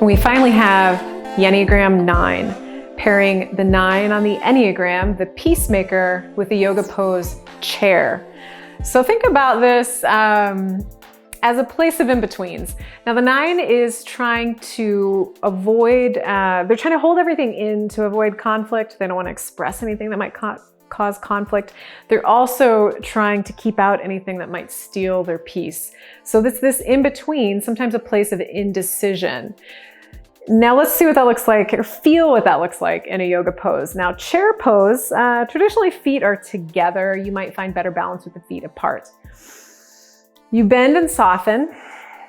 And we finally have Yenneagram 9, pairing the 9 on the Enneagram, the peacemaker, with the yoga pose chair. So think about this as a place of in-betweens. Now the 9 is trying to avoid, they're trying to hold everything in to avoid conflict. They don't want to express anything that might cause conflict. They're also trying to keep out anything that might steal their peace. So this in-between, sometimes a place of indecision. Now let's see what that looks like, or feel what that looks like in a yoga pose. Now chair pose, traditionally feet are together. You might find better balance with the feet apart. You bend and soften,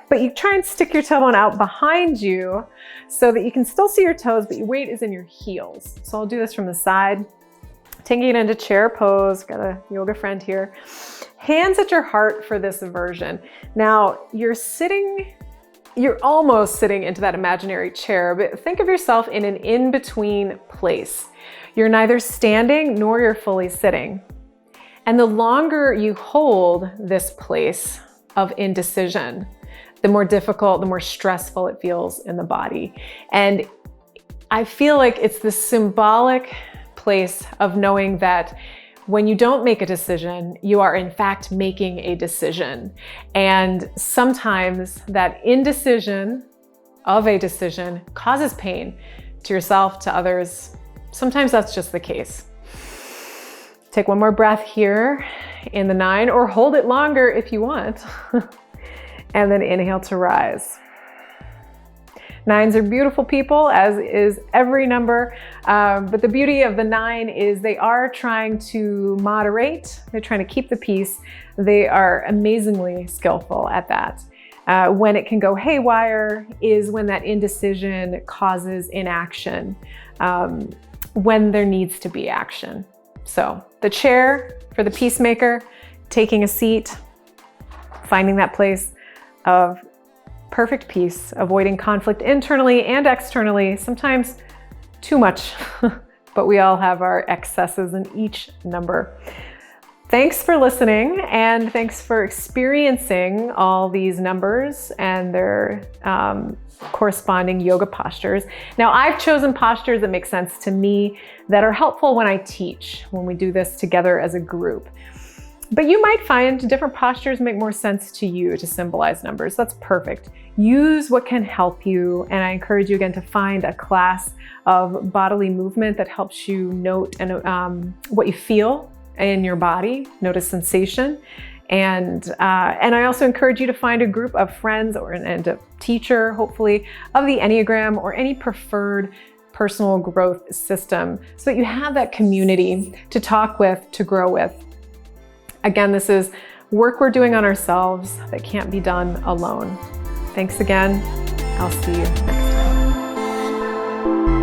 but you try and stick your tailbone out behind you so that you can still see your toes, but your weight is in your heels. So I'll do this from the side. Taking it into chair pose, got a yoga friend here. Hands at your heart for this version. Now you're almost sitting into that imaginary chair, but think of yourself in an in-between place. You're neither standing nor you're fully sitting. And the longer you hold this place of indecision, the more difficult, the more stressful it feels in the body. And I feel like it's the symbolic place of knowing that when you don't make a decision, you are in fact making a decision. And sometimes that indecision of a decision causes pain to yourself, to others. Sometimes that's just the case. Take one more breath here in the 9, or hold it longer if you want. And then inhale to rise. 9s are beautiful people, as is every number. But the beauty of the 9 is they are trying to moderate. They're trying to keep the peace. They are amazingly skillful at that. When it can go haywire is when that indecision causes inaction, when there needs to be action. So the chair for the peacemaker, taking a seat, finding that place of perfect peace, avoiding conflict internally and externally, sometimes too much, but we all have our excesses in each number. Thanks for listening, and thanks for experiencing all these numbers and their corresponding yoga postures. Now, I've chosen postures that make sense to me, that are helpful when I teach, when we do this together as a group. But you might find different postures make more sense to you to symbolize numbers. That's perfect. Use what can help you. And I encourage you again to find a class of bodily movement that helps you note and what you feel in your body, notice sensation. And I also encourage you to find a group of friends and a teacher, hopefully, of the Enneagram or any preferred personal growth system, so that you have that community to talk with, to grow with. Again, this is work we're doing on ourselves that can't be done alone. Thanks again. I'll see you next time.